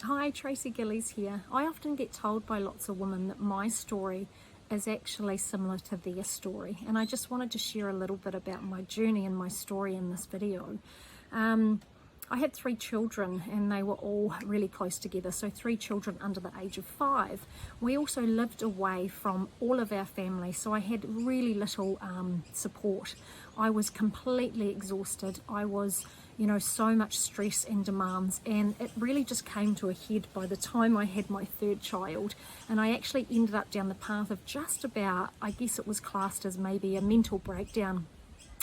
Hi, 𝗬𝘁cie𝗿𝘆 here. I often get told by lots of women that my story is actually similar to their story, and I just wanted to share a little bit about my journey and my story in this video. I had 3 children and they were all really close together, so 3 children under the age of 5. We also lived away from all of our family, so I had really little support. I was completely exhausted. I was, so much stress and demands, and it really just came to a head by the time I had my 3rd child, and I actually ended up down the path of just about, I guess it was classed as maybe a mental breakdown.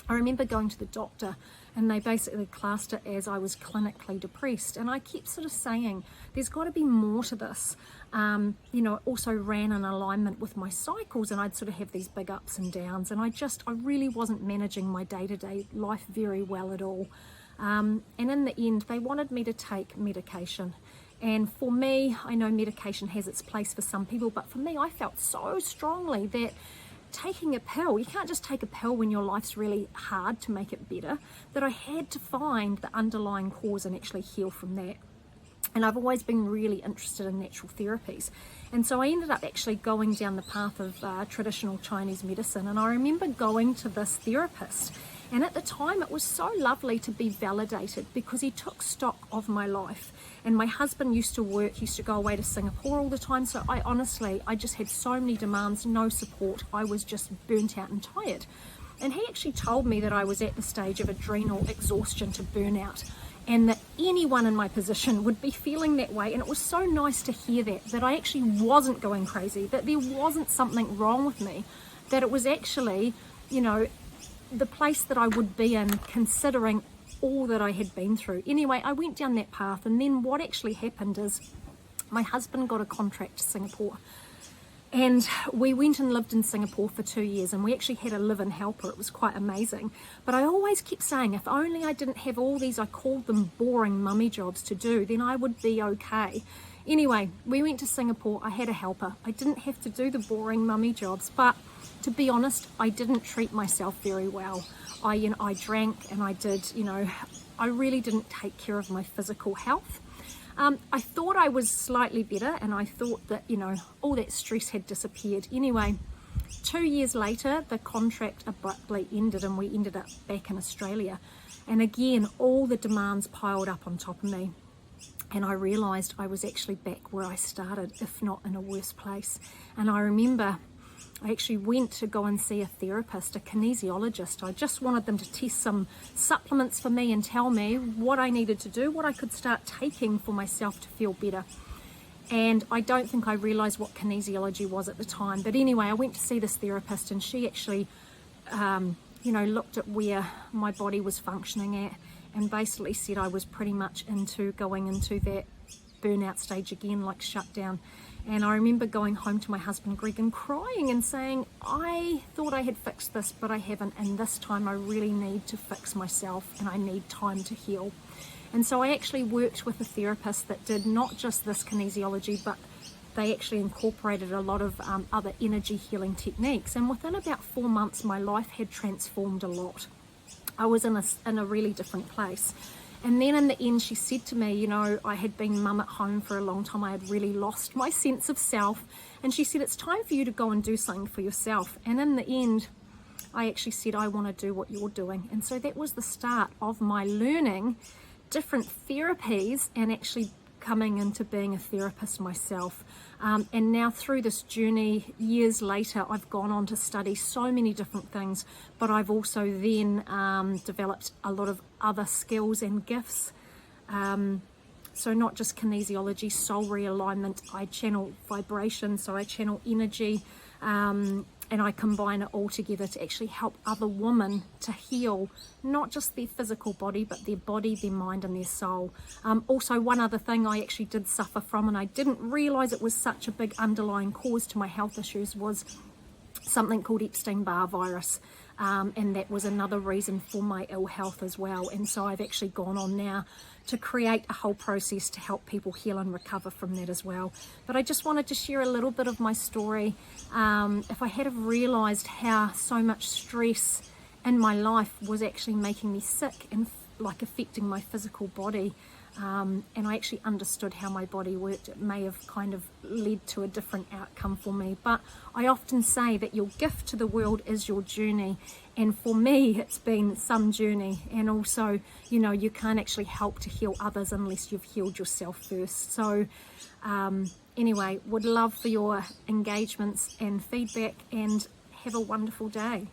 I remember going to the doctor and they basically classed it as I was clinically depressed, and I kept sort of saying there's got to be more to this. It also ran in alignment with my cycles, and I'd sort of have these big ups and downs, and I really wasn't managing my day-to-day life very well at all. And in the end they wanted me to take medication, and for me, I know medication has its place for some people, but for me I felt so strongly that taking a pill, you can't just take a pill when your life's really hard to make it better, that I had to find the underlying cause and actually heal from that. And I've always been really interested in natural therapies, and so I ended up actually going down the path of traditional Chinese medicine. And I remember going to this therapist, and at the time it was so lovely to be validated because he took stock of my life. And my husband used to go away to Singapore all the time, so I just had so many demands, no support. I was just burnt out and tired. And he actually told me that I was at the stage of adrenal exhaustion to burnout, and that anyone in my position would be feeling that way. And it was so nice to hear that I actually wasn't going crazy, that there wasn't something wrong with me, that it was actually, the place that I would be in considering all that I had been through. Anyway, I went down that path, and then what actually happened is my husband got a contract to Singapore, and we went and lived in Singapore for 2 years, and we actually had a live-in helper. It was quite amazing. But I always kept saying, if only I didn't have all these, I called them boring mummy jobs to do, then I would be okay. Anyway, we went to Singapore. I had a helper. I didn't have to do the boring mummy jobs, but to be honest, I didn't treat myself very well. I drank, and I really didn't take care of my physical health. I thought I was slightly better, and I thought that, all that stress had disappeared. Anyway, 2 years later, the contract abruptly ended, and we ended up back in Australia. And again, all the demands piled up on top of me. And I realised I was actually back where I started, if not in a worse place. And I remember I actually went to go and see a therapist, a kinesiologist. I just wanted them to test some supplements for me and tell me what I needed to do, what I could start taking for myself to feel better. And I don't think I realised what kinesiology was at the time. But anyway, I went to see this therapist, and she actually, looked at where my body was functioning at, and basically said I was pretty much going into that burnout stage again, like shutdown. And I remember going home to my husband Greg and crying and saying, I thought I had fixed this, but I haven't, and this time I really need to fix myself, and I need time to heal. And so I actually worked with a therapist that did not just this kinesiology, but they actually incorporated a lot of other energy healing techniques. And within about 4 months, my life had transformed a lot. I was in a really different place. And then in the end, she said to me, I had been mum at home for a long time. I had really lost my sense of self. And she said, it's time for you to go and do something for yourself. And in the end, I actually said, I want to do what you're doing. And so that was the start of my learning different therapies and actually coming into being a therapist myself. And now through this journey, years later, I've gone on to study so many different things, but I've also then developed a lot of other skills and gifts. So not just kinesiology, soul realignment, I channel vibration, so I channel energy, and I combine it all together to actually help other women to heal not just their physical body, but their body, their mind, and their soul. Also, one other thing I actually did suffer from, and I didn't realize it was such a big underlying cause to my health issues, was something called Epstein-Barr virus. And that was another reason for my ill health as well. And so I've actually gone on now to create a whole process to help people heal and recover from that as well. But I just wanted to share a little bit of my story. If I had have realised how so much stress in my life was actually making me sick and like affecting my physical body, and I actually understood how my body worked. It may have kind of led to a different outcome for me, but I often say that your gift to the world is your journey, and for me it's been some journey. And also, you know, you can't actually help to heal others unless you've healed yourself first. So anyway, would love for your engagements and feedback, and have a wonderful day.